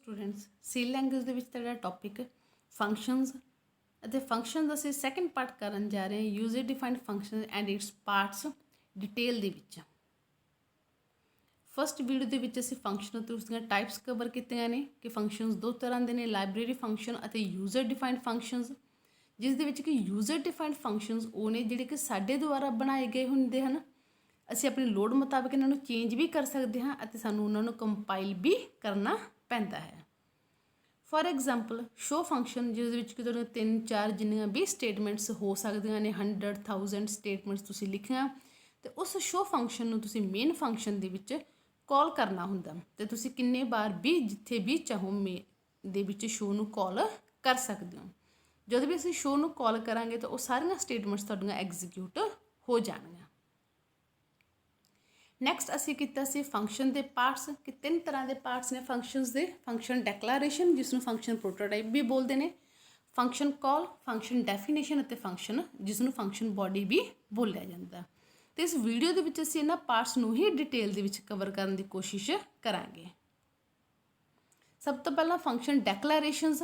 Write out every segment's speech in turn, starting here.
Students ਸੀ language ਦੇ ਵਿੱਚ ਤੁਹਾਡਾ ਟੌਪਿਕ ਫੰਕਸ਼ਨਸ ਅਤੇ ਫੰਕਸ਼ਨ ਅਸੀਂ ਸੈਕੰਡ ਪਾਰਟ ਕਰਨ ਜਾ ਰਹੇ ਹਾਂ user defined function and it's parts detail ਦੇ ਵਿੱਚ। ਫਸਟ ਵੀਡੀਓ ਦੇ ਵਿੱਚ ਅਸੀਂ ਫੰਕਸ਼ਨ ਅਤੇ ਉਸਦੀਆਂ ਟਾਈਪਸ ਕਵਰ ਕੀਤੀਆਂ ਨੇ ਕਿ ਫੰਕਸ਼ਨਸ ਦੋ ਤਰ੍ਹਾਂ ਦੇ ਨੇ, ਲਾਇਬ੍ਰੇਰੀ ਫੰਕਸ਼ਨ ਅਤੇ ਯੂਜ਼ਰ ਡਿਫਾਈਨਡ ਫੰਕਸ਼ਨਸ, ਜਿਸ ਦੇ ਵਿੱਚ ਕਿ ਯੂਜ਼ਰ ਡਿਫਾਈਨਡ ਫੰਕਸ਼ਨਸ ਉਹ ਨੇ ਜਿਹੜੇ ਕਿ ਸਾਡੇ ਦੁਆਰਾ ਬਣਾਏ ਗਏ ਹੁੰਦੇ ਹਨ। ਅਸੀਂ ਆਪਣੀ ਲੋੜ ਮੁਤਾਬਕ ਇਹਨਾਂ ਨੂੰ ਚੇਂਜ ਵੀ ਕਰ ਸਕਦੇ ਹਾਂ ਅਤੇ ਸਾਨੂੰ ਉਹਨਾਂ ਨੂੰ ਕੰਪਾਈਲ ਵੀ ਕਰਨਾ ਪੈਂਦਾ ਹੈ। ਫੋਰ ਐਗਜ਼ਾਮਪਲ ਸ਼ੋ ਫੰਕਸ਼ਨ ਜਿਸ ਵਿੱਚ ਕਿ ਤੁਹਾਨੂੰ 3-4 ਜਿੰਨੀਆਂ ਵੀ ਸਟੇਟਮੈਂਟਸ ਹੋ ਸਕਦੀਆਂ ਨੇ 100,000 ਸਟੇਟਮੈਂਟਸ ਤੁਸੀਂ ਲਿਖੀਆਂ ਅਤੇ ਉਸ ਸ਼ੋ ਫੰਕਸ਼ਨ ਨੂੰ ਤੁਸੀਂ ਮੇਨ ਫੰਕਸ਼ਨ ਦੇ ਵਿੱਚ ਕਾਲ ਕਰਨਾ ਹੁੰਦਾ ਅਤੇ ਤੁਸੀਂ ਕਿੰਨੇ ਵਾਰ ਵੀ ਜਿੱਥੇ ਵੀ ਚਾਹੋ ਦੇ ਵਿੱਚ ਸ਼ੋ ਨੂੰ ਕਾਲ ਕਰ ਸਕਦੇ ਹੋ। ਜਦੋਂ ਵੀ ਅਸੀਂ ਸ਼ੋ ਨੂੰ ਕਾਲ ਕਰਾਂਗੇ ਤਾਂ ਉਹ ਸਾਰੀਆਂ ਸਟੇਟਮੈਂਟਸ ਤੁਹਾਡੀਆਂ ਐਗਜ਼ੀਕਿਊਟ ਹੋ ਜਾਣਗੀਆਂ। ਨੈਕਸਟ ਅਸੀਂ ਕੀਤਾ ਸੀ ਫੰਕਸ਼ਨ ਦੇ ਪਾਰਟਸ ਕਿ 3 ਤਰ੍ਹਾਂ ਦੇ ਪਾਰਟਸ ਨੇ ਫੰਕਸ਼ਨਸ ਦੇ। ਫੰਕਸ਼ਨ ਡੈਕਲਾਰੇਸ਼ਨ ਜਿਸ ਨੂੰ ਫੰਕਸ਼ਨ ਪ੍ਰੋਟੋਟਾਈਪ ਵੀ ਬੋਲਦੇ ਨੇ, ਫੰਕਸ਼ਨ ਕਾਲ, ਫੰਕਸ਼ਨ ਡੈਫੀਨੇਸ਼ਨ ਅਤੇ ਫੰਕਸ਼ਨ ਜਿਸ ਨੂੰ ਫੰਕਸ਼ਨ ਬੋਡੀ ਵੀ ਬੋਲਿਆ ਜਾਂਦਾ। ਤੇ ਇਸ ਵੀਡੀਓ ਦੇ ਵਿੱਚ ਅਸੀਂ ਇਹਨਾਂ ਪਾਰਟਸ ਨੂੰ ਹੀ ਡਿਟੇਲ ਦੇ ਵਿੱਚ ਕਵਰ ਕਰਨ ਦੀ ਕੋਸ਼ਿਸ਼ ਕਰਾਂਗੇ। ਸਭ ਤੋਂ ਪਹਿਲਾਂ ਫੰਕਸ਼ਨ ਡੈਕਲਾਰੇਸ਼ਨਸ।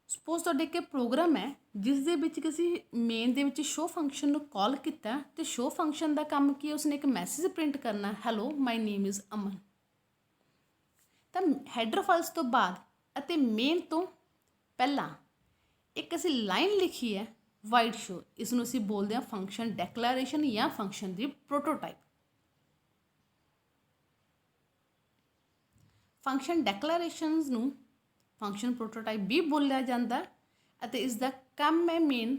ਸਪੋਜ਼ ਤੁਹਾਡੇ ਇੱਕ ਪ੍ਰੋਗਰਾਮ ਹੈ ਜਿਸ ਦੇ ਵਿੱਚ ਅਸੀਂ ਮੇਨ ਦੇ ਵਿੱਚ ਸ਼ੋ ਫੰਕਸ਼ਨ ਨੂੰ ਕਾਲ ਕੀਤਾ ਅਤੇ ਸ਼ੋ ਫੰਕਸ਼ਨ ਦਾ ਕੰਮ ਕੀ ਹੈ, ਉਸਨੇ ਇੱਕ ਮੈਸੇਜ ਪ੍ਰਿੰਟ ਕਰਨਾ, ਹੈਲੋ ਮਾਈ ਨੇਮ ਇਜ਼ ਅਮਨ। ਤਾਂ ਹੈਡਰ ਫਾਈਲਸ ਤੋਂ ਬਾਅਦ ਅਤੇ ਮੇਨ ਤੋਂ ਪਹਿਲਾਂ ਇੱਕ ਅਸੀਂ ਲਾਈਨ ਲਿਖੀ ਹੈ ਵਾਈਡ ਸ਼ੋ, ਇਸ ਨੂੰ ਅਸੀਂ ਬੋਲਦੇ ਹਾਂ ਫੰਕਸ਼ਨ ਡੈਕਲਾਰੇਸ਼ਨ ਜਾਂ ਫੰਕਸ਼ਨ ਦੀ ਪ੍ਰੋਟੋਟਾਈਪ। ਫੰਕਸ਼ਨ ਡੈਕਲਾਰੇਸ਼ਨਸ ਨੂੰ ਫੰਕਸ਼ਨ ਪ੍ਰੋਟੋਟਾਈਪ ਵੀ ਬੋਲਿਆ ਜਾਂਦਾ ਅਤੇ ਇਸ ਦਾ ਕੰਮ ਹੈ main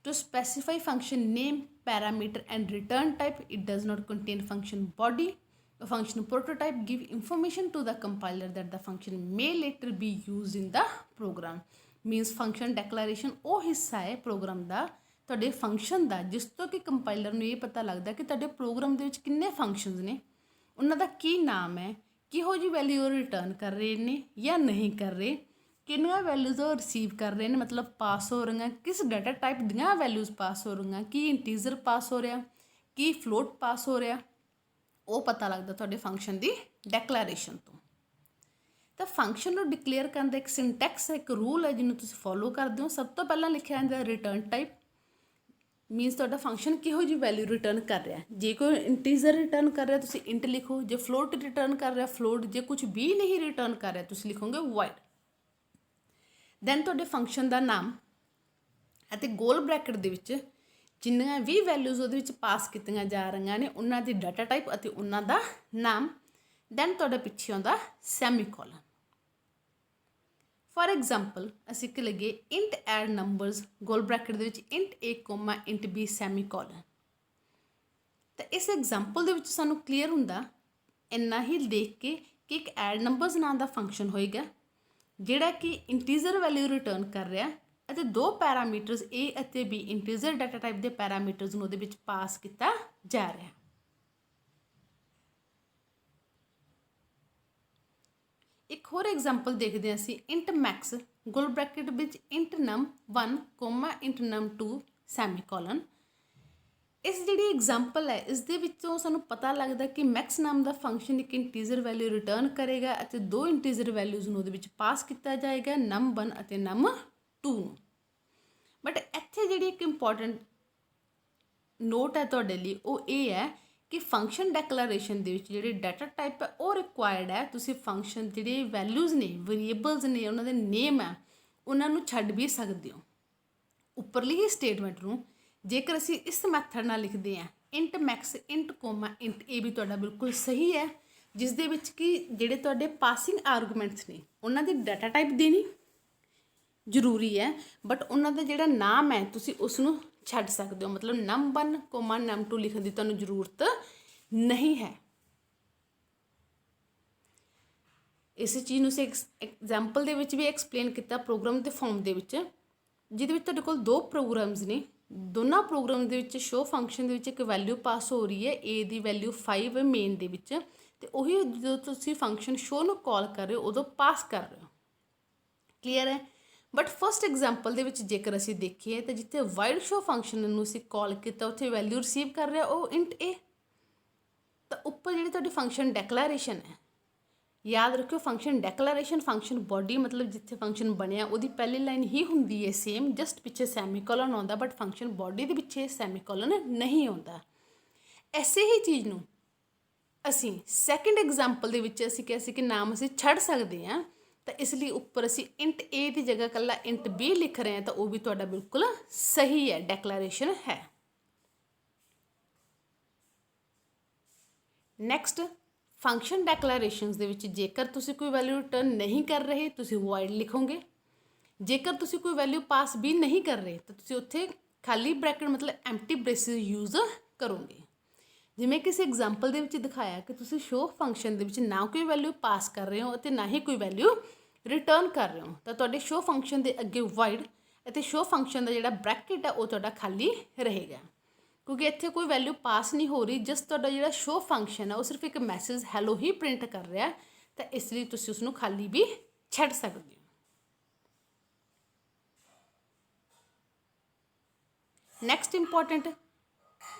to specify function name, parameter and return type. It does not contain function body. A function prototype give information to the compiler that the function may later be used in the program. Means function declaration ਉਹ ਹਿੱਸਾ ਹੈ programme ਦਾ, ਤੁਹਾਡੇ function ਦਾ, ਜਿਸ ਤੋਂ ਕਿ compiler ਨੂੰ ਇਹ ਪਤਾ ਲੱਗਦਾ ਕਿ ਤੁਹਾਡੇ ਪ੍ਰੋਗਰਾਮ ਦੇ ਵਿੱਚ ਕਿੰਨੇ ਫੰਕਸ਼ਨਸ ਨੇ, ਉਹਨਾਂ ਦਾ ਕੀ ਨਾਮ ਹੈ, ਕਿਹੋ ਜਿਹੀ ਵੈਲਿਊ ਉਹ ਰਿਟਰਨ ਕਰ ਰਹੇ ਨੇ ਜਾਂ ਨਹੀਂ ਕਰ ਰਹੇ, ਕਿੰਨੀਆਂ ਵੈਲਿਊਜ਼ ਉਹ ਰਿਸੀਵ ਕਰ ਰਹੇ ਨੇ, ਮਤਲਬ ਪਾਸ ਹੋ ਰਹੀਆਂ, ਕਿਸ ਡਾਟਾ ਟਾਈਪ ਦੀਆਂ ਵੈਲਿਊਜ਼ ਪਾਸ ਹੋ ਰਹੀਆਂ, ਕੀ ਇੰਟੀਜ਼ਰ ਪਾਸ ਹੋ ਰਿਹਾ, ਕੀ ਫਲੋਟ ਪਾਸ ਹੋ ਰਿਹਾ, ਉਹ ਪਤਾ ਲੱਗਦਾ ਤੁਹਾਡੇ ਫੰਕਸ਼ਨ ਦੀ ਡੈਕਲਾਰੇਸ਼ਨ ਤੋਂ। ਤਾਂ ਫੰਕਸ਼ਨ ਨੂੰ ਡਿਕਲੇਅਰ ਕਰਨ ਦਾ ਇੱਕ ਸਿੰਟੈਕਸ ਹੈ, ਇੱਕ ਰੂਲ ਹੈ ਜਿਹਨੂੰ ਤੁਸੀਂ ਫੋਲੋ ਕਰਦੇ ਹੋ। ਸਭ ਤੋਂ ਪਹਿਲਾਂ ਲਿਖਿਆ ਜਾਂਦਾ ਰਿਟਰਨ ਟਾਈਪ। ਮੀਨਸ ਤੁਹਾਡਾ ਫੰਕਸ਼ਨ ਕਿਹੋ ਜਿਹੀ ਵੈਲਿਊ ਰਿਟਰਨ ਕਰ ਰਿਹਾ। ਜੇ ਕੋਈ ਇੰਟੀਜ਼ਰ ਰਿਟਰਨ ਕਰ ਰਿਹਾ ਤੁਸੀਂ ਇੰਟ ਲਿਖੋ, ਜੇ ਫਲੋਟ ਰਿਟਰਨ ਕਰ ਰਿਹਾ ਫਲੋਟ, ਜੇ ਕੁਝ ਵੀ ਨਹੀਂ ਰਿਟਰਨ ਕਰ ਰਿਹਾ ਤੁਸੀਂ ਲਿਖੋਗੇ ਵਾਈਡ। ਦੈਨ ਤੁਹਾਡੇ ਫੰਕਸ਼ਨ ਦਾ ਨਾਮ ਅਤੇ ਗੋਲ ਬ੍ਰੈਕਟ ਦੇ ਵਿੱਚ ਜਿੰਨੀਆਂ ਵੀ ਵੈਲਿਊਜ਼ ਉਹਦੇ ਵਿੱਚ ਪਾਸ ਕੀਤੀਆਂ ਜਾ ਰਹੀਆਂ ਨੇ ਉਹਨਾਂ ਦੀ ਡਾਟਾ ਟਾਈਪ ਅਤੇ ਉਹਨਾਂ ਦਾ ਨਾਮ। ਦੈਨ ਤੁਹਾਡੇ ਪਿੱਛੇ ਆਉਂਦਾ ਸੈਮੀਕੋਲਨ। ਫੋਰ ਐਗਜ਼ਾਮਪਲ ਅਸੀਂ ਕਿ ਲੱਗੇ ਇੰਟ ਐਡ ਨੰਬਰਸ ਗੋਲ ਬ੍ਰੈਕਟ ਦੇ ਵਿੱਚ int A, int B semicolon. ਤਾਂ ਇਸ ਐਗਜ਼ਾਮਪਲ ਦੇ ਵਿੱਚ ਸਾਨੂੰ ਕਲੀਅਰ ਹੁੰਦਾ ਇੰਨਾ ਹੀ ਦੇਖ ਕੇ ਕਿ ਇੱਕ ਐਡ ਨੰਬਰਸ ਨਾਂ ਦਾ ਫੰਕਸ਼ਨ ਹੋਏਗਾ ਜਿਹੜਾ ਕਿ ਇੰਟੀਜ਼ਰ ਵੈਲਿਊ ਰਿਟਰਨ ਕਰ ਰਿਹਾ ਅਤੇ ਦੋ ਪੈਰਾਮੀਟਰਸ A ਅਤੇ B ਇੰਟੀਜ਼ਰ ਡਾਟਾ ਟਾਈਪ ਦੇ ਪੈਰਾਮੀਟਰਸ ਨੂੰ ਉਹਦੇ ਵਿੱਚ ਪਾਸ ਕੀਤਾ ਜਾ ਰਿਹਾ। ਇੱਕ ਹੋਰ ਐਗਜ਼ਾਮਪਲ ਦੇਖਦੇ ਹਾਂ ਅਸੀਂ ਇੰਟ ਮੈਕਸ ਗੋਲ ਬ੍ਰੈਕਟ ਵਿੱਚ int num1, int num2 semicolon. ਇਸ ਜਿਹੜੀ ਐਗਜ਼ਾਮਪਲ ਹੈ ਇਸ ਦੇ ਵਿੱਚੋਂ ਸਾਨੂੰ ਪਤਾ ਲੱਗਦਾ ਕਿ ਮੈਕਸ ਨਾਮ ਦਾ ਫੰਕਸ਼ਨ ਇੱਕ ਇੰਟੀਜ਼ਰ ਵੈਲਿਊ ਰਿਟਰਨ ਕਰੇਗਾ ਅਤੇ ਦੋ ਇੰਟੀਜ਼ਰ ਵੈਲਿਊਜ਼ ਨੂੰ ਉਹਦੇ ਵਿੱਚ ਪਾਸ ਕੀਤਾ ਜਾਏਗਾ num1 ਅਤੇ num2 ਨੂੰ। ਬਟ ਇੱਥੇ ਜਿਹੜੀ ਇੱਕ ਇੰਪੋਰਟੈਂਟ ਨੋਟ ਹੈ ਤੁਹਾਡੇ ਲਈ ਉਹ ਇਹ ਹੈ ਕਿ ਫੰਕਸ਼ਨ ਡੈਕਲਾਰੇਸ਼ਨ ਦੇ ਵਿੱਚ ਜਿਹੜੇ ਡਾਟਾ ਟਾਈਪ ਹੈ ਉਹ ਰਿਕੁਆਇਰਡ ਹੈ। ਤੁਸੀਂ ਫੰਕਸ਼ਨ ਜਿਹੜੇ ਵੈਲਿਊਜ਼ ਨੇ, ਵੇਰੀਏਬਲਸ ਨੇ, ਉਹਨਾਂ ਦੇ ਨੇਮ ਹੈ ਉਹਨਾਂ ਨੂੰ ਛੱਡ ਵੀ ਸਕਦੇ ਹੋ। ਉੱਪਰਲੀ ਹੀ ਸਟੇਟਮੈਂਟ ਨੂੰ ਜੇਕਰ ਅਸੀਂ ਇਸ ਮੈਥਡ ਨਾਲ ਲਿਖਦੇ ਹਾਂ int Max int int A ਵੀ ਤੁਹਾਡਾ ਬਿਲਕੁਲ ਸਹੀ ਹੈ, ਜਿਸ ਦੇ ਵਿੱਚ ਕਿ ਜਿਹੜੇ ਤੁਹਾਡੇ ਪਾਸਿੰਗ ਆਰਗੂਮੈਂਟਸ ਨੇ ਉਹਨਾਂ ਦੀ ਡਾਟਾ ਟਾਈਪ ਦੇਣੀ ਜ਼ਰੂਰੀ ਹੈ, ਬਟ ਉਹਨਾਂ ਦਾ ਜਿਹੜਾ ਨਾਮ ਹੈ ਤੁਸੀਂ ਉਸ ਨੂੰ ਛੱਡ ਸਕਦੇ ਹੋ। ਮਤਲਬ num1, num2 ਲਿਖਣ ਦੀ ਤੁਹਾਨੂੰ ਜ਼ਰੂਰਤ ਨਹੀਂ ਹੈ। ਇਸ ਚੀਜ਼ ਨੂੰ ਅਸੀਂ ਐਗਜ਼ਾਮਪਲ ਦੇ ਵਿੱਚ ਵੀ ਐਕਸਪਲੇਨ ਕੀਤਾ ਪ੍ਰੋਗਰਾਮ ਦੇ ਫਾਰਮ ਦੇ ਵਿੱਚ, ਜਿਹਦੇ ਵਿੱਚ ਤੁਹਾਡੇ ਕੋਲ ਦੋ ਪ੍ਰੋਗਰਾਮਸ ਨੇ। ਦੋਨਾਂ ਪ੍ਰੋਗਰਾਮ ਦੇ ਵਿੱਚ ਸ਼ੋ ਫੰਕਸ਼ਨ ਦੇ ਵਿੱਚ ਇੱਕ ਵੈਲਿਊ ਪਾਸ ਹੋ ਰਹੀ ਹੈ, A ਦੀ ਵੈਲਿਊ 5 ਹੈ ਮੇਨ ਦੇ ਵਿੱਚ, ਅਤੇ ਉਹੀ ਜਦੋਂ ਤੁਸੀਂ ਫੰਕਸ਼ਨ ਸ਼ੋ ਨੂੰ ਕਾਲ ਕਰ ਰਹੇ ਹੋ ਉਦੋਂ ਪਾਸ ਕਰ ਰਹੇ ਹੋ। ਕਲੀਅਰ ਹੈ। ਬਟ ਫਸਟ ਐਗਜ਼ਾਮਪਲ ਦੇ ਵਿੱਚ ਜੇਕਰ ਅਸੀਂ ਦੇਖੀਏ ਤਾਂ ਜਿੱਥੇ ਵਾਈਡ ਸ਼ੋ ਫੰਕਸ਼ਨ ਨੂੰ ਅਸੀਂ ਕਾਲ ਕੀਤਾ ਉੱਥੇ ਵੈਲਿਊ ਰਿਸੀਵ ਕਰ ਰਿਹਾ ਉਹ ਇੰਟ A। ਤਾਂ ਉੱਪਰ ਜਿਹੜੀ ਤੁਹਾਡੀ ਫੰਕਸ਼ਨ ਡੈਕਲੇਰੇਸ਼ਨ ਹੈ, याद रखियो फंक्शन डैक्लरेशन फंक्शन बॉडी मतलब जिथे फंक्शन बनया उसकी पहली लाइन ही होंगी है सेम, जस्ट पिछे सैमीकोलन आता, बट फंक्शन बॉडी के पिछे सैमीकोलन नहीं आता। ऐसे ही चीज़ नूं असी सैकेंड एग्जाम्पल के विच असी किहा सी कि नाम असी छड़ सकते हैं, तो इसलिए उपर असी इंट ए की जगह कल्ला इंट बी लिख रहे हैं, तो वह भी तुहाडा बिल्कुल सही है, डैक्लरेशन है। नैक्सट फंक्शन डैक्लरेशनस दे विच जेकर तुसी कोई वैल्यू रिटर्न नहीं कर रहे तुसी वॉइड लिखोगे, जेकर तुसी कोई वैल्यू पास भी नहीं कर रहे तो तुसी उत्थे खाली ब्रैकेट मतलब एम्प्टी ब्रेसिस यूज़ करोगे। जिवें किसी एग्जाम्पल दे विच दिखाया कि तुसी शो फंक्शन दे विच ना कोई वैल्यू पास कर रहे हो और ना ही कोई वैल्यू रिटर्न कर रहे हो, तो तुहाडे शो फंक्शन के अगे वॉइड और शो फंक्शन का जिहड़ा ब्रैकेट है वो तुहाडा खाली रहेगा, क्योंकि इत्थे कोई वैल्यू पास नहीं हो रही, जस्ट तुहाडा जिहड़ा शो फंक्शन है वो सिर्फ एक मैसेज हैलो ही प्रिंट कर रहा है, तो इसलिए तुसीं उसनूं खाली भी छड्ड सकदे हो। Next important,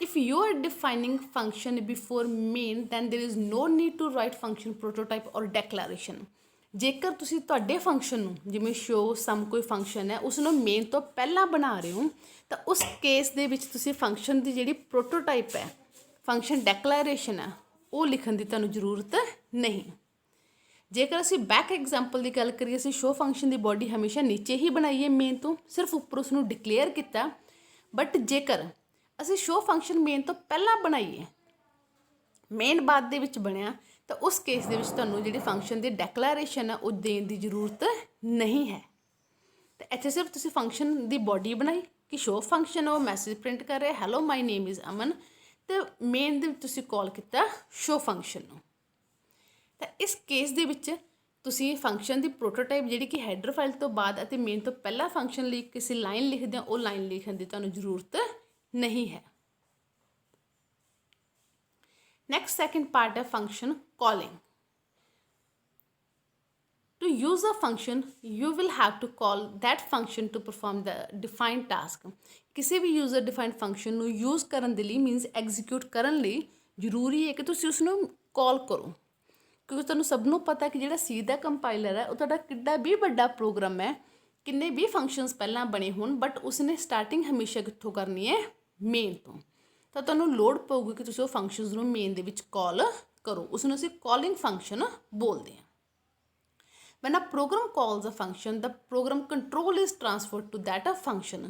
if you are defining function before main then there is no need to write function prototype और डैक्लरेशन। जेकर तुसीं तुहाडे फंक्शन नूं जिवें शो सम कोई फंक्शन है उसनूं मेन तो पहला बना रहे हो, तो उस केस दे विच तुसीं फंक्शन की जिहड़ी प्रोटोटाइप है फंक्शन डैक्लरेशन है वो लिखण की तुहानूं जरूरत नहीं। जेकर असीं बैक एग्जाम्पल की गल करिए, असीं शो फंक्शन की बॉडी हमेशा नीचे ही बनाईए मेन तो, सिर्फ उपर उसनूं डिक्लेयर किया, बट जेकर असीं शो फंक्शन मेन तो पहला बनाईए मेन बाद दे विच बनिया, तो उस केस दे विच तुहानूं जिहड़ी फंक्शन की डैक्लरेशन है वो देण की जरूरत नहीं है। तो इत्थे सिर्फ तुसीं फंक्शन की बॉडी बनाई कि शो फंक्शन वो मैसेज प्रिंट कर रहा है हैलो माई नेम इज़ अमन, तो मेन दे विच तुसीं कॉल किया शो फंक्शन नूं। तो इस केस दे विच तुसीं फंक्शन की प्रोटोटाइप जिहड़ी कि हैडर फाइल तो बाद अते मेन तो पहला फंक्शन लई किसी लाइन लिखदे हो लाइन लिखण की तुहानूं जरूरत नहीं है। नेक्स्ट सेकेंड पार्ट है function calling. To use a function, you will have to call that function to perform the defined task. किसी भी यूजर डिफाइंड फंक्शन ਨੂੰ यूज़ ਕਰਨ ਦੇ ਲਈ मीनस ਐਗਜ਼ੀਕਿਊਟ ਕਰਨ ਲਈ ਜ਼ਰੂਰੀ ਹੈ ਕਿ ਤੁਸੀਂ ਉਸ ਨੂੰ ਕਾਲ ਕਰੋ, ਕਿਉਂਕਿ ਤੁਹਾਨੂੰ ਸਭ ਨੂੰ ਪਤਾ ਕਿ ਜਿਹੜਾ ਸੀ ਦਾ ਕੰਪਾਈਲਰ ਹੈ ਉਹ ਤੁਹਾਡਾ ਕਿੱਡਾ ਵੀ ਵੱਡਾ ਪ੍ਰੋਗਰਾਮ ਹੈ, ਕਿੰਨੇ ਵੀ ਫੰਕਸ਼ਨਸ ਪਹਿਲਾਂ ਬਣੇ ਹੋਣ, ਬਟ ਉਸਨੇ ਸਟਾਰਟਿੰਗ ਹਮੇਸ਼ਾ ਕਿੱਥੋਂ ਕਰਨੀ ਹੈ ਮੇਨ ਤੋਂ, ਤਾਂ ਤੁਹਾਨੂੰ ਲੋੜ ਪਊਗੀ ਕਿ ਤੁਸੀਂ ਉਹ ਫੰਕਸ਼ਨਸ ਨੂੰ ਮੇਨ ਦੇ ਵਿੱਚ ਕਾਲ ਕਰੋ, ਉਸ ਨੂੰ ਅਸੀਂ ਕਾਲਿੰਗ ਫੰਕਸ਼ਨ ਬੋਲਦੇ ਹਾਂ। When a program calls a function, the program control is transferred to that of function.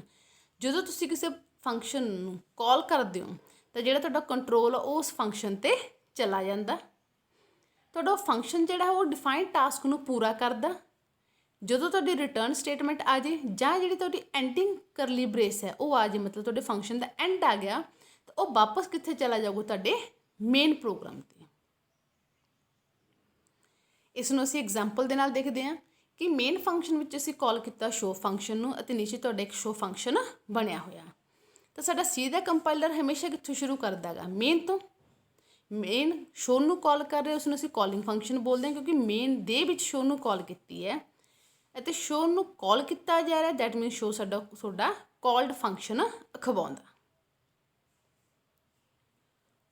ਜਦੋਂ ਤੁਸੀਂ ਕਿਸੇ ਫੰਕਸ਼ਨ ਨੂੰ ਕਾਲ ਕਰਦੇ ਹੋ ਤਾਂ ਜਿਹੜਾ ਤੁਹਾਡਾ ਕੰਟਰੋਲ ਉਹ ਉਸ ਫੰਕਸ਼ਨ 'ਤੇ ਚਲਾ ਜਾਂਦਾ, ਤੁਹਾਡਾ ਫੰਕਸ਼ਨ ਜਿਹੜਾ ਉਹ ਡਿਫਾਈਨਡ ਟਾਸਕ ਨੂੰ ਪੂਰਾ ਕਰਦਾ। ਜਦੋਂ ਤੁਹਾਡੀ ਰਿਟਰਨ ਸਟੇਟਮੈਂਟ ਆ ਜੇ ਜਾਂ ਜਿਹੜੀ ਤੁਹਾਡੀ ਐਂਡਿੰਗ ਕਰਲੀ ਬ੍ਰੇਸ ਹੈ ਉਹ ਆ ਜੇ, ਮਤਲਬ ਤੁਹਾਡੇ ਫੰਕਸ਼ਨ ਦਾ ਐਂਡ ਆ ਗਿਆ, ਤਾਂ ਉਹ ਵਾਪਸ ਕਿੱਥੇ ਚਲਾ ਜਾਊਗਾ ਤੁਹਾਡੇ ਮੇਨ ਪ੍ਰੋਗਰਾਮ 'ਤੇ। ਇਸ ਨੂੰ ਅਸੀਂ ਐਗਜ਼ਾਮਪਲ ਦੇ ਨਾਲ ਦੇਖਦੇ ਹਾਂ ਕਿ ਮੇਨ ਫੰਕਸ਼ਨ ਵਿੱਚ ਅਸੀਂ ਕਾਲ ਕੀਤਾ ਸ਼ੋ ਫੰਕਸ਼ਨ ਨੂੰ ਅਤੇ ਨੀਚੇ ਤੁਹਾਡਾ ਇੱਕ ਸ਼ੋ ਫੰਕਸ਼ਨ ਬਣਿਆ ਹੋਇਆ, ਤਾਂ ਸਾਡਾ ਸੀ ਦਾ ਕੰਪਾਈਲਰ ਹਮੇਸ਼ਾ ਕਿੱਥੋਂ ਸ਼ੁਰੂ ਕਰਦਾ ਹੈਗਾ ਮੇਨ ਤੋਂ। ਮੇਨ ਸ਼ੋ ਨੂੰ ਕਾਲ ਕਰ ਰਹੇ ਉਸ ਨੂੰ ਅਸੀਂ ਕਾਲਿੰਗ ਫੰਕਸ਼ਨ ਬੋਲਦੇ ਹਾਂ, ਕਿਉਂਕਿ ਮੇਨ ਦੇ ਵਿੱਚ ਸ਼ੋ ਨੂੰ ਕਾਲ ਕੀਤੀ ਹੈ ਅਤੇ ਸ਼ੋ ਨੂੰ ਕਾਲ ਕੀਤਾ ਜਾ ਰਿਹਾ, ਦੈਟ ਮੀਨਸ ਸ਼ੋ ਸਾਡਾ ਤੁਹਾਡਾ ਕਾਲਡ ਫੰਕਸ਼ਨ ਅਖਵਾਉਂਦਾ।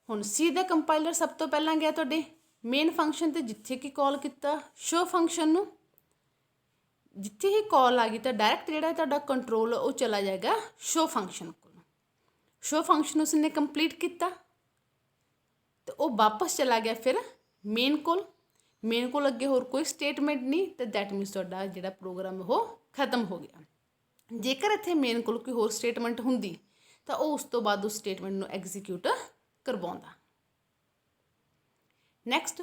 ਹੁਣ ਸੀ ਦਾ ਕੰਪਾਈਲਰ ਸਭ ਤੋਂ ਪਹਿਲਾਂ ਗਿਆ ਤੁਹਾਡੇ ਮੇਨ ਫੰਕਸ਼ਨ 'ਤੇ, ਜਿੱਥੇ ਕਿ ਕਾਲ ਕੀਤਾ ਸ਼ੋ ਫੰਕਸ਼ਨ ਨੂੰ, ਜਿੱਥੇ ਹੀ ਕਾਲ ਆ ਗਈ ਤਾਂ ਡਾਇਰੈਕਟ ਜਿਹੜਾ ਤੁਹਾਡਾ ਕੰਟਰੋਲ ਉਹ ਚਲਾ ਜਾਏਗਾ ਸ਼ੋ ਫੰਕਸ਼ਨ ਕੋਲ। ਸ਼ੋ ਫੰਕਸ਼ਨ ਉਸਨੇ ਕੰਪਲੀਟ ਕੀਤਾ ਤੇ ਉਹ ਵਾਪਸ ਚਲਾ ਗਿਆ ਫਿਰ ਮੇਨ ਕੋਲ। ਮੇਨ ਕੋਲ ਅੱਗੇ ਹੋਰ ਕੋਈ ਸਟੇਟਮੈਂਟ ਨਹੀਂ, ਤੇ ਦੈਟ ਮੀਨਸ ਤੁਹਾਡਾ ਜਿਹੜਾ ਪ੍ਰੋਗਰਾਮ ਉਹ ਖਤਮ ਹੋ ਗਿਆ। ਜੇਕਰ ਇੱਥੇ ਮੇਨ ਕੋਲ ਕੋਈ ਹੋਰ ਸਟੇਟਮੈਂਟ ਹੁੰਦੀ ਤਾਂ ਉਹ ਉਸ ਤੋਂ ਬਾਅਦ ਉਸ ਸਟੇਟਮੈਂਟ ਨੂੰ ਐਗਜ਼ੀਕਿਊਟ ਕਰਵਾਉਂਦਾ। Next,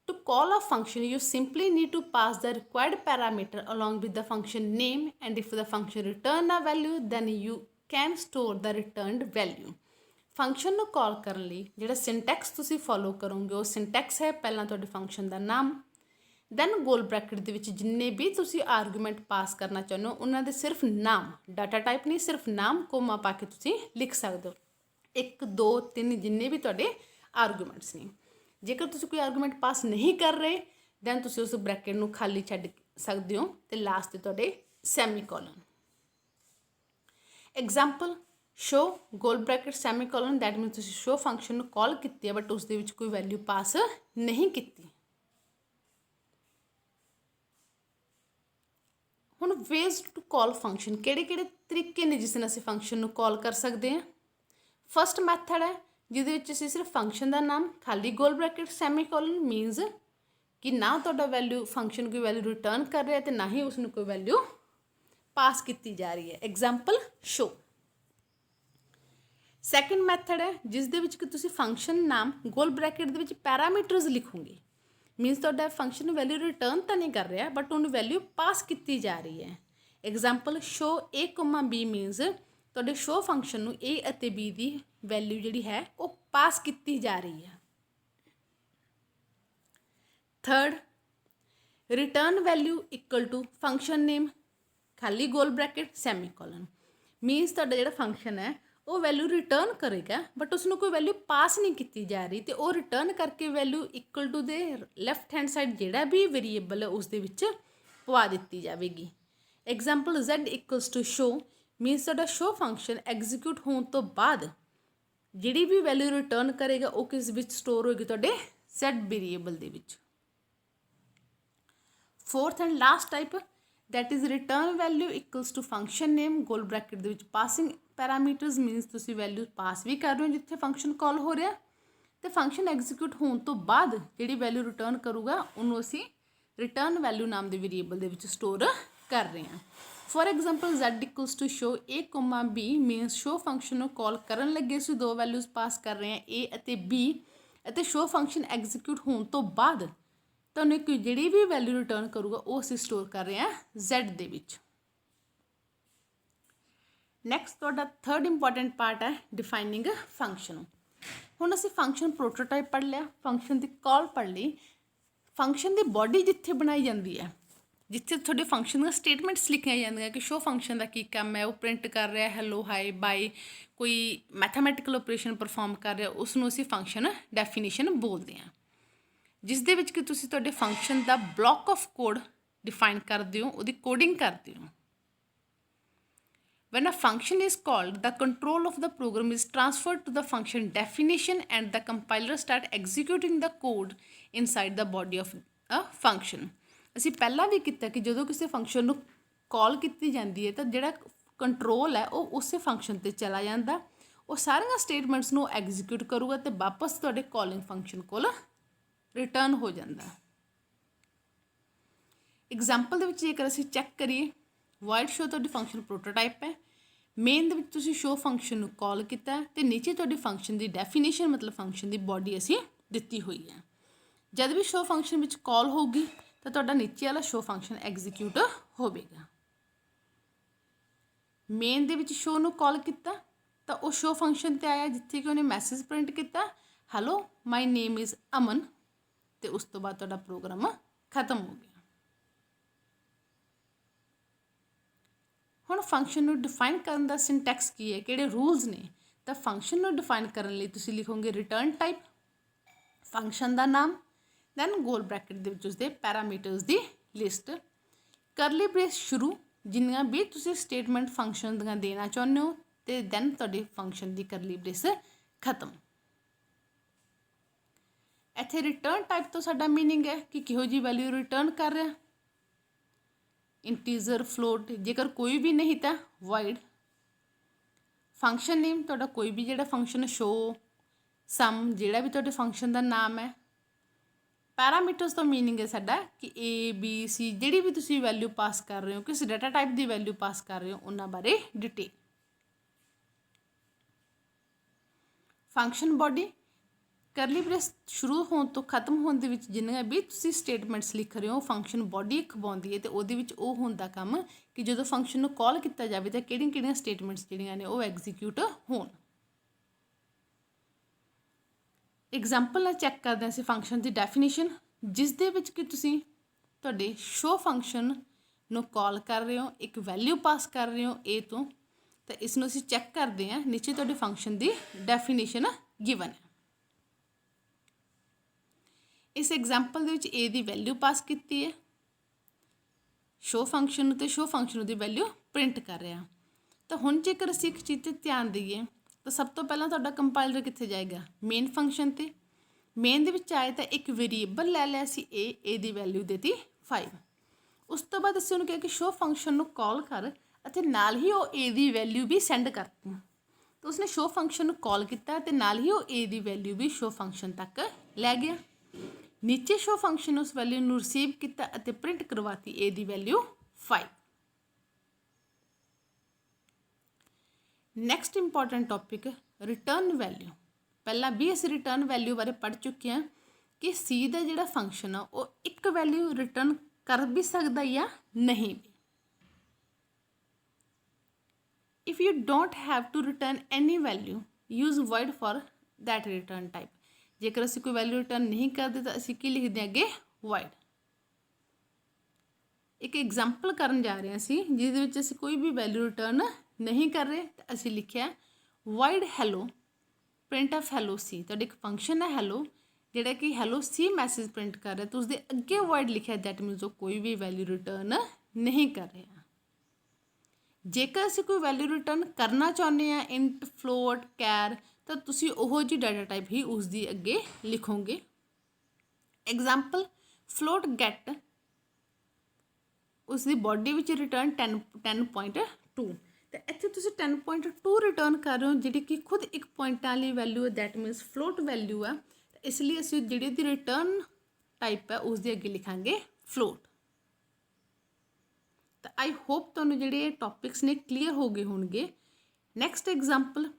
to call a function, you simply need to pass the required parameter along with the function name, and if the function return a value, then you can store the returned value. Function ਨੂੰ call ਕਰਨ ਲਈ ਜਿਹੜਾ syntax ਤੁਸੀਂ follow ਕਰੋਗੇ ਉਹ syntax ਹੈ, ਪਹਿਲਾਂ ਤੁਹਾਡੇ ਫੰਕਸ਼ਨ ਦਾ ਨਾਮ, ਦੈਨ ਗੋਲ ਬ੍ਰੈਕਟ ਦੇ ਵਿੱਚ ਜਿੰਨੇ ਵੀ ਤੁਸੀਂ ਆਰਗੂਮੈਂਟ ਪਾਸ ਕਰਨਾ ਚਾਹੁੰਦੇ ਹੋ ਉਹਨਾਂ ਦੇ ਸਿਰਫ ਨਾਮ, ਡਾਟਾ ਟਾਈਪ ਨਹੀਂ, ਸਿਰਫ ਨਾਮ ਕੋਮਾ ਪਾ ਕੇ ਤੁਸੀਂ ਲਿਖ ਸਕਦੇ ਹੋ। 1 2 3 ਜਿੰਨੇ ਵੀ ਤੁਹਾਡੇ ਆਰਗੂਮੈਂਟਸ ਨੇ। ਜੇਕਰ ਤੁਸੀਂ ਕੋਈ ਆਰਗੂਮੈਂਟ ਪਾਸ ਨਹੀਂ ਕਰ ਰਹੇ ਦੈਨ ਤੁਸੀਂ ਉਸ ਬ੍ਰੈਕਟ ਨੂੰ ਖਾਲੀ ਛੱਡ ਸਕਦੇ ਹੋ ਤੇ ਲਾਸਟ ਤੇ ਤੁਹਾਡੇ ਸੈਮੀਕੋਲਨ। ਐਗਜ਼ਾਮਪਲ, ਸ਼ੋ ਗੋਲ ਬ੍ਰੈਕਟ ਸੈਮੀਕੋਲਨ, ਦੈਟ ਮੀਨਸ ਤੁਸੀਂ ਸ਼ੋ ਫੰਕਸ਼ਨ ਨੂੰ ਕਾਲ ਕੀਤੀ ਹੈ ਬਟ ਉਸ ਦੇ ਵਿੱਚ ਕੋਈ ਵੈਲਿਊ ਪਾਸ ਨਹੀਂ ਕੀਤੀ। ਹੁਣ ਵੇਜ਼ ਟੂ ਕਾਲ ਫੰਕਸ਼ਨ, ਕਿਹੜੇ ਕਿਹੜੇ ਤਰੀਕੇ ਨੇ ਜਿਸ ਨਾਲ ਅਸੀਂ ਫੰਕਸ਼ਨ ਨੂੰ ਕਾਲ ਕਰ ਸਕਦੇ ਹਾਂ। ਫਸਟ ਮੈਥਡ ਹੈ ਜਿਹਦੇ ਵਿੱਚ ਅਸੀਂ ਸਿਰਫ ਫੰਕਸ਼ਨ ਦਾ ਨਾਮ ਖਾਲੀ ਗੋਲ ਬ੍ਰੈਕਟ ਸੈਮੀਕੋਲਨ ਮੀਨਸ ਕਿ ਨਾ ਤੁਹਾਡਾ ਵੈਲਿਊ ਫੰਕਸ਼ਨ ਕੋਈ ਵੈਲਿਊ ਰਿਟਰਨ ਕਰ ਰਿਹਾ ਅਤੇ ਨਾ ਹੀ ਉਸ ਨੂੰ ਕੋਈ ਵੈਲਿਊ ਪਾਸ ਕੀਤੀ ਜਾ ਰਹੀ ਹੈ। Example show. ਸੈਕਿੰਡ ਮੈਥਡ ਹੈ ਜਿਸ ਦੇ ਵਿੱਚ ਕਿ ਤੁਸੀਂ ਫੰਕਸ਼ਨ ਨਾਮ ਗੋਲ ਬ੍ਰੈਕਟ ਦੇ ਵਿੱਚ ਪੈਰਾਮੀਟਰਸ ਲਿਖੋਗੇ, ਮੀਨਸ ਤੁਹਾਡਾ ਫੰਕਸ਼ਨ ਵੈਲਿਊ ਰਿਟਰਨ ਤਾਂ ਨਹੀਂ ਕਰ ਰਿਹਾ ਬਟ ਉਹਨੂੰ ਵੈਲਿਊ ਪਾਸ ਕੀਤੀ ਜਾ ਰਹੀ ਹੈ। Example show a, b means ਤੁਹਾਡੇ ਸ਼ੋ ਫੰਕਸ਼ਨ ਨੂੰ a ਅਤੇ b ਦੀ ਵੈਲਿਊ ਜਿਹੜੀ ਹੈ ਉਹ ਪਾਸ ਕੀਤੀ ਜਾ ਰਹੀ ਹੈ। Third, return value equal to function name ਖਾਲੀ ਗੋਲ ਬ੍ਰੈਕਟ ਸੈਮੀਕੋਲਨ, ਮੀਨਸ ਤੁਹਾਡਾ ਜਿਹੜਾ ਫੰਕਸ਼ਨ ਹੈ ਉਹ ਵੈਲਿਊ ਰਿਟਰਨ ਕਰੇਗਾ ਬਟ ਉਸਨੂੰ ਕੋਈ ਵੈਲਿਊ ਪਾਸ ਨਹੀਂ ਕੀਤੀ ਜਾ ਰਹੀ ਅਤੇ ਉਹ ਰਿਟਰਨ ਕਰਕੇ ਵੈਲਿਊ ਇਕੁਅਲ ਟੂ ਦੇ ਲੈਫਟ ਹੈਂਡ ਸਾਈਡ ਜਿਹੜਾ ਵੀ ਵੇਰੀਏਬਲ ਹੈ ਉਸ ਦੇ ਵਿੱਚ ਪਵਾ ਦਿੱਤੀ ਜਾਵੇਗੀ। Example z equals to show means ਤੁਹਾਡਾ ਸ਼ੋ ਫੰਕਸ਼ਨ ਐਗਜ਼ੀਕਿਊਟ ਹੋਣ ਤੋਂ ਬਾਅਦ ਜਿਹੜੀ ਵੀ ਵੈਲਿਊ ਰਿਟਰਨ ਕਰੇਗਾ ਉਹ ਕਿਸ ਵਿੱਚ ਸਟੋਰ ਹੋਏਗੀ, ਤੁਹਾਡੇ z ਵੇਰੀਏਬਲ ਦੇ ਵਿੱਚ। Fourth and last type that is return value equals to function name ਗੋਲ ਬ੍ਰੈਕਟ ਦੇ ਵਿੱਚ ਪਾਸਿੰਗ ਪੈਰਾਮੀਟਰਸ, ਮੀਨਸ ਤੁਸੀਂ ਵੈਲਿਊ ਪਾਸ ਵੀ ਕਰ ਰਹੇ ਹੋ ਜਿੱਥੇ ਫੰਕਸ਼ਨ ਕਾਲ ਹੋ ਰਿਹਾ ਅਤੇ ਫੰਕਸ਼ਨ ਐਗਜ਼ੀਕਿਊਟ ਹੋਣ ਤੋਂ ਬਾਅਦ ਜਿਹੜੀ ਵੈਲਿਊ ਰਿਟਰਨ ਕਰੂਗਾ ਉਹਨੂੰ ਅਸੀਂ ਰਿਟਰਨ ਵੈਲਿਊ ਨਾਮ ਦੇ ਵੇਰੀਏਬਲ ਦੇ ਵਿੱਚ ਸਟੋਰ ਕਰ ਰਹੇ ਹਾਂ। For example z equals to show a, b means show function ਨੂੰ ਕਾਲ ਕਰਨ ਲੱਗੇ ਅਸੀਂ ਦੋ ਵੈਲਿਊਜ਼ ਪਾਸ ਕਰ ਰਹੇ ਹਾਂ a ਅਤੇ b ਅਤੇ ਸ਼ੋ ਫੰਕਸ਼ਨ ਐਗਜ਼ੀਕਿਊਟ ਹੋਣ ਤੋਂ ਬਾਅਦ ਤੁਹਾਨੂੰ ਇੱਕ ਜਿਹੜੀ ਵੀ ਵੈਲਿਊ ਰਿਟਰਨ ਕਰੂਗਾ ਉਹ ਅਸੀਂ ਸਟੋਰ ਕਰ ਰਹੇ ਹਾਂ z ਦੇ ਵਿੱਚ। ਨੈਕਸਟ ਤੁਹਾਡਾ ਥਰਡ ਇੰਪੋਰਟੈਂਟ ਪਾਰਟ ਹੈ ਡਿਫਾਈਨਿੰਗ ਫੰਕਸ਼ਨ। ਹੁਣ ਅਸੀਂ ਫੰਕਸ਼ਨ ਪ੍ਰੋਟੋਟਾਈਪ ਪੜ੍ਹ ਲਿਆ, ਫੰਕਸ਼ਨ ਦੀ ਕਾਲ ਪੜ੍ਹ ਲਈ, ਫੰਕਸ਼ਨ ਦੀ ਬੋਡੀ ਜਿੱਥੇ ਬਣਾਈ ਜਾਂਦੀ ਹੈ, ਜਿੱਥੇ ਤੁਹਾਡੇ ਫੰਕਸ਼ਨ ਦੀਆਂ ਸਟੇਟਮੈਂਟਸ ਲਿਖੀਆਂ ਜਾਂਦੀਆਂ ਕਿ ਸ਼ੋ ਫੰਕਸ਼ਨ ਦਾ ਕੀ ਕੰਮ ਹੈ, ਉਹ ਪ੍ਰਿੰਟ ਕਰ ਰਿਹਾ ਹੈਲੋ ਹਾਈ ਬਾਈ, ਕੋਈ ਮੈਥਾਮੈਟੀਕਲ ਆਪਰੇਸ਼ਨ ਪਰਫਾਰਮ ਕਰ ਰਿਹਾ, ਉਸ ਨੂੰ ਅਸੀਂ ਫੰਕਸ਼ਨ ਡੈਫੀਨੇਸ਼ਨ ਬੋਲਦੇ ਹਾਂ, ਜਿਸ ਦੇ ਵਿੱਚ ਕਿ ਤੁਸੀਂ ਤੁਹਾਡੇ function the block of code define ਕਰਦੇ ਹੋ, ਉਹਦੀ ਕੋਡਿੰਗ ਕਰਦੇ ਹੋ। When a function is called, the control of the program is transferred to the function definition and the compiler start executing the code inside the body of a function. ਅਸੀਂ ਪਹਿਲਾਂ ਵੀ ਕੀਤਾ ਕਿ ਜਦੋਂ ਕਿਸੇ ਫੰਕਸ਼ਨ ਨੂੰ call ਕੀਤੀ ਜਾਂਦੀ ਹੈ ਤਾਂ ਜਿਹੜਾ ਕੰਟਰੋਲ ਹੈ ਉਹ ਉਸੇ ਫੰਕਸ਼ਨ 'ਤੇ ਚਲਾ ਜਾਂਦਾ, ਉਹ ਸਾਰੀਆਂ ਸਟੇਟਮੈਂਟਸ ਨੂੰ ਐਗਜ਼ੀਕਿਊਟ ਕਰੂਗਾ ਅਤੇ ਵਾਪਸ ਤੁਹਾਡੇ ਕਾਲਿੰਗ ਫੰਕਸ਼ਨ ਕੋਲ ਰਿਟਰਨ ਹੋ ਜਾਂਦਾ। ਐਗਜ਼ਾਮਪਲ ਦੇ ਵਿੱਚ ਜੇਕਰ ਅਸੀਂ ਚੈੱਕ ਕਰੀਏ, ਵਾਇਡ ਸ਼ੋ ਤੁਹਾਡੀ ਫੰਕਸ਼ਨ ਪ੍ਰੋਟੋਟਾਈਪ ਹੈ, ਮੇਨ ਦੇ ਵਿੱਚ ਤੁਸੀਂ ਸ਼ੋ ਫੰਕਸ਼ਨ ਨੂੰ ਕਾਲ ਕੀਤਾ ਅਤੇ ਨੀਚੇ ਤੁਹਾਡੀ ਫੰਕਸ਼ਨ ਦੀ ਡੈਫੀਨੇਸ਼ਨ ਮਤਲਬ ਫੰਕਸ਼ਨ ਦੀ ਬੋਡੀ ਅਸੀਂ ਦਿੱਤੀ ਹੋਈ ਹੈ। ਜਦ ਵੀ ਸ਼ੋ ਫੰਕਸ਼ਨ ਵਿੱਚ ਕਾਲ ਹੋਊਗੀ ਤਾਂ ਤੁਹਾਡਾ ਨੀਚੇ ਵਾਲਾ ਸ਼ੋ ਫੰਕਸ਼ਨ ਐਗਜ਼ੀਕਿਊਟ ਹੋਵੇਗਾ। ਮੇਨ ਦੇ ਵਿੱਚ ਸ਼ੋ ਨੂੰ ਕਾਲ ਕੀਤਾ ਤਾਂ ਉਹ ਸ਼ੋ ਫੰਕਸ਼ਨ 'ਤੇ ਆਇਆ ਜਿੱਥੇ ਕਿ ਉਹਨੇ ਮੈਸੇਜ ਪ੍ਰਿੰਟ ਕੀਤਾ ਹੈਲੋ ਮਾਈ ਨੇਮ ਇਜ਼ ਅਮਨ, ਅਤੇ ਉਸ ਤੋਂ ਬਾਅਦ ਤੁਹਾਡਾ ਪ੍ਰੋਗਰਾਮ ਖਤਮ ਹੋ ਗਿਆ। ਹੁਣ ਫੰਕਸ਼ਨ ਨੂੰ ਡਿਫਾਈਨ ਕਰਨ ਦਾ ਸਿੰਟੈਕਸ ਕੀ ਹੈ, ਕਿਹੜੇ ਰੂਲਸ ਨੇ, ਤਾਂ ਫੰਕਸ਼ਨ ਨੂੰ ਡਿਫਾਈਨ ਕਰਨ ਲਈ ਤੁਸੀਂ ਲਿਖੋਗੇ ਰਿਟਰਨ ਟਾਈਪ, ਫੰਕਸ਼ਨ ਦਾ ਨਾਮ, ਦੈਨ ਗੋਲ ਬ੍ਰੈਕਟ ਦੇ ਵਿੱਚ ਉਸਦੇ ਪੈਰਾਮੀਟਰਸ ਦੀ ਲਿਸਟ, ਕਰਲੀ ਬ੍ਰੇਸ ਸ਼ੁਰੂ ਜਿੰਨੀਆਂ ਵੀ ਤੁਸੀਂ ਸਟੇਟਮੈਂਟ ਫੰਕਸ਼ਨ ਦੀਆਂ ਦੇਣਾ ਚਾਹੁੰਦੇ ਹੋ, ਅਤੇ ਦੈਨ ਤੁਹਾਡੀ ਫੰਕਸ਼ਨ ਦੀ ਕਰਲੀ ਬ੍ਰੇਸ ਖਤਮ। ਇੱਥੇ ਰਿਟਰਨ ਟਾਈਪ ਤੋਂ ਸਾਡਾ ਮੀਨਿੰਗ ਹੈ ਕਿ ਕਿਹੋ ਜਿਹੀ ਵੈਲਿਊ ਰਿਟਰਨ ਕਰ ਰਿਹਾ, ਇੰਟੀਜ਼ਰ, ਫਲੋਟ, ਜੇਕਰ ਕੋਈ ਵੀ ਨਹੀਂ ਤਾਂ ਵਾਇਡ। ਫੰਕਸ਼ਨ ਨੇਮ ਤੁਹਾਡਾ ਕੋਈ ਵੀ ਜਿਹੜਾ ਫੰਕਸ਼ਨ, ਸ਼ੋ, ਸਮ, ਜਿਹੜਾ ਵੀ ਤੁਹਾਡੇ ਫੰਕਸ਼ਨ ਦਾ ਨਾਮ ਹੈ। ਪੈਰਾਮੀਟਰਸ ਤੋਂ ਮੀਨਿੰਗ ਹੈ ਸਾਡਾ ਕਿ A, B, C ਜਿਹੜੀ ਵੀ ਤੁਸੀਂ ਵੈਲਿਊ ਪਾਸ ਕਰ ਰਹੇ ਹੋ, ਕਿਸ ਡਾਟਾ ਟਾਈਪ ਦੀ ਵੈਲਿਊ ਪਾਸ ਕਰ ਰਹੇ ਹੋ ਉਹਨਾਂ ਬਾਰੇ ਡਿਟੇਲ। ਫੰਕਸ਼ਨ ਬੋਡੀ, ਕਰਲੀ ਬ੍ਰੇਸ ਸ਼ੁਰੂ ਹੋਣ ਤੋਂ ਖਤਮ ਹੋਣ ਦੇ ਵਿੱਚ ਜਿੰਨੀਆਂ ਵੀ ਤੁਸੀਂ ਸਟੇਟਮੈਂਟਸ ਲਿਖ ਰਹੇ ਹੋ ਫੰਕਸ਼ਨ ਬੋਡੀ ਅਖਵਾਉਂਦੀ ਹੈ, ਅਤੇ ਉਹਦੇ ਵਿੱਚ ਉਹ ਹੁੰਦਾ ਕੰਮ ਕਿ ਜਦੋਂ ਫੰਕਸ਼ਨ ਨੂੰ ਕਾਲ ਕੀਤਾ ਜਾਵੇ ਤਾਂ ਕਿਹੜੀਆਂ ਕਿਹੜੀਆਂ ਸਟੇਟਮੈਂਟਸ ਜਿਹੜੀਆਂ ਨੇ ਉਹ ਐਗਜ਼ੀਕਿਊਟ ਹੋਣ। ਐਗਜ਼ਾਮਪਲ ਨਾਲ ਚੈੱਕ ਕਰਦੇ ਹਾਂ ਅਸੀਂ ਫੰਕਸ਼ਨ ਦੀ ਡੈਫੀਨੇਸ਼ਨ, ਜਿਸ ਦੇ ਵਿੱਚ ਕਿ ਤੁਸੀਂ ਤੁਹਾਡੇ ਸ਼ੋ ਫੰਕਸ਼ਨ ਨੂੰ ਕਾਲ ਕਰ ਰਹੇ ਹੋ, ਇੱਕ ਵੈਲਿਊ ਪਾਸ ਕਰ ਰਹੇ ਹੋ A ਤੋਂ, ਤਾਂ ਇਸ ਨੂੰ ਅਸੀਂ ਚੈੱਕ ਕਰਦੇ ਹਾਂ, ਨੀਚੇ ਤੁਹਾਡੇ ਫੰਕਸ਼ਨ ਦੀ ਡੈਫੀਨੇਸ਼ਨ ਗਿਵਨ ਹੈ। ਇਸ ਐਗਜ਼ਾਮਪਲ ਦੇ ਵਿੱਚ A ਦੀ ਵੈਲਿਊ ਪਾਸ ਕੀਤੀ ਹੈ ਸ਼ੋ ਫੰਕਸ਼ਨ ਨੂੰ, ਅਤੇ ਸ਼ੋ ਫੰਕਸ਼ਨ ਉਹਦੀ ਵੈਲਿਊ ਪ੍ਰਿੰਟ ਕਰ ਰਿਹਾ। ਤਾਂ ਹੁਣ ਜੇਕਰ ਅਸੀਂ ਇੱਕ ਚੀਜ਼ 'ਤੇ ਧਿਆਨ ਦਈਏ ਤਾਂ ਸਭ ਤੋਂ ਪਹਿਲਾਂ ਤੁਹਾਡਾ ਕੰਪਾਈਲਰ ਕਿੱਥੇ ਜਾਏਗਾ, ਮੇਨ ਫੰਕਸ਼ਨ 'ਤੇ। ਮੇਨ ਦੇ ਵਿੱਚ ਆਏ ਤਾਂ ਇੱਕ ਵੇਰੀਏਬਲ ਲੈ ਲਿਆ ਸੀ a ਦੀ ਵੈਲਿਊ ਦੇਤੀ 5। ਉਸ ਤੋਂ ਬਾਅਦ ਅਸੀਂ ਉਹਨੂੰ ਕਿਹਾ ਕਿ ਸ਼ੋ ਫੰਕਸ਼ਨ ਨੂੰ ਕਾਲ ਕਰ ਅਤੇ ਨਾਲ ਹੀ ਉਹ a the value we send ਕਰਤੀ। ਤਾਂ ਉਸਨੇ ਸ਼ੋ ਫੰਕਸ਼ਨ ਨੂੰ ਕਾਲ ਕੀਤਾ ਅਤੇ ਨਾਲ ਹੀ ਉਹ a the value we show function ਤੱਕ ਲੈ ਗਿਆ। ਨੀਚੇ ਸ਼ੋ ਫੰਕਸ਼ਨ ਉਸ ਵੈਲਿਊ ਨੂੰ ਰਿਸੀਵ ਕੀਤਾ ਅਤੇ print ਕਰਵਾਤੀ a the value 5। Next important topic return value. ਪਹਿਲਾਂ ਵੀ ਅਸੀਂ ਰਿਟਰਨ ਵੈਲਿਊ ਬਾਰੇ ਪੜ੍ਹ ਚੁੱਕੇ ਹਾਂ ਕਿ ਸੀ ਦਾ ਜਿਹੜਾ ਫੰਕਸ਼ਨ ਆ ਉਹ ਇੱਕ ਵੈਲਿਊ ਰਿਟਰਨ ਕਰ ਵੀ ਸਕਦਾ ਜਾਂ ਨਹੀਂ ਵੀ। If you don't have to return any value, use void for that return type। ਜੇਕਰ ਅਸੀਂ ਕੋਈ ਵੈਲਿਊ ਰਿਟਰਨ ਨਹੀਂ ਕਰਦੇ ਤਾਂ ਅਸੀਂ ਕੀ ਲਿਖਦੇ ਹਾਂ ਅੱਗੇ, void। ਇੱਕ ਐਗਜ਼ਾਮਪਲ ਕਰਨ ਜਾ ਰਹੇ ਹਾਂ ਅਸੀਂ ਜਿਹਦੇ ਵਿੱਚ ਅਸੀਂ ਕੋਈ ਵੀ ਵੈਲਿਊ ਰਿਟਰਨ ਨਹੀਂ ਕਰ ਰਹੇ ਤਾਂ ਅਸੀਂ ਲਿਖਿਆ void hello print of hello c। ਤੁਹਾਡੇ ਇੱਕ ਫੰਕਸ਼ਨ ਹੈ hello ਜਿਹੜਾ ਕਿ hello c ਮੈਸੇਜ ਪ੍ਰਿੰਟ ਕਰ ਰਿਹਾ, ਤਾਂ ਉਸਦੇ ਅੱਗੇ void ਲਿਖਿਆ, ਦੈਟ ਮੀਨਸ ਉਹ ਕੋਈ ਵੀ ਵੈਲਿਊ ਰਿਟਰਨ ਨਹੀਂ ਕਰ ਰਿਹਾ। ਜੇਕਰ ਅਸੀਂ ਕੋਈ ਵੈਲਿਊ ਰਿਟਰਨ ਕਰਨਾ ਚਾਹੁੰਦੇ ਹਾਂ ਇੰਟ, ਫਲੋਟ, ਕੈਰ, ਤਾਂ ਤੁਸੀਂ ਉਹੋ ਜਿਹੀ ਡਾਟਾ ਟਾਈਪ ਹੀ ਉਸ ਦੀ ਅੱਗੇ ਲਿਖੋਗੇ। ਐਗਜ਼ਾਮਪਲ ਫਲੋਟ ਗੈਟ, ਉਸ ਦੀ ਬੋਡੀ ਵਿੱਚ ਰਿਟਰਨ 10.2। ਤਾਂ ਇੱਥੇ ਤੁਸੀਂ 10.2 ਰਿਟਰਨ ਕਰ ਰਹੇ ਹੋ ਜਿਹੜੀ ਕਿ ਖੁਦ ਇੱਕ ਪੁਆਇੰਟਾਂ ਵਾਲੀ ਵੈਲਿਊ ਹੈ, ਦੈਟ ਮੀਨਸ ਫਲੋਟ ਵੈਲਿਊ ਆ। ਇਸ ਲਈ ਅਸੀਂ ਜਿਹੜੀ ਉਹਦੀ ਰਿਟਰਨ ਟਾਈਪ ਹੈ ਉਸ ਦੇ ਅੱਗੇ ਲਿਖਾਂਗੇ ਫਲੋਟ। ਤਾਂ ਆਈ ਹੋਪ ਤੁਹਾਨੂੰ ਜਿਹੜੇ ਇਹ ਟੌਪਿਕਸ ਨੇ ਕਲੀਅਰ ਹੋ ਗਏ ਹੋਣਗੇ। Next example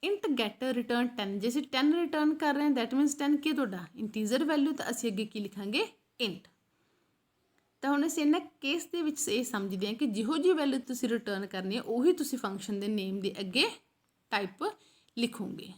int get return 10। ਜੇ ਅਸੀਂ 10 ਰਿਟਰਨ ਕਰ ਰਹੇ ਹਾਂ ਦੈਟ ਮੀਨਸ 10 ਕੀ ਤੁਹਾਡਾ ਇੰਟੀਜ਼ਰ ਵੈਲਿਊ, ਤਾਂ ਅਸੀਂ ਅੱਗੇ ਕੀ ਲਿਖਾਂਗੇ, ਇੰਟ। ਤਾਂ ਹੁਣ ਅਸੀਂ ਇਹਨਾਂ ਕੇਸ ਦੇ ਵਿੱਚ ਇਹ ਸਮਝਦੇ ਹਾਂ ਕਿ ਜਿਹੋ ਜਿਹੀ ਵੈਲਿਊ ਤੁਸੀਂ ਰਿਟਰਨ ਕਰਨੀ ਹੈ ਉਹੀ ਤੁਸੀਂ ਫੰਕਸ਼ਨ ਦੇ ਨੇਮ ਦੇ ਅੱਗੇ ਟਾਈਪ ਲਿਖੋਗੇ।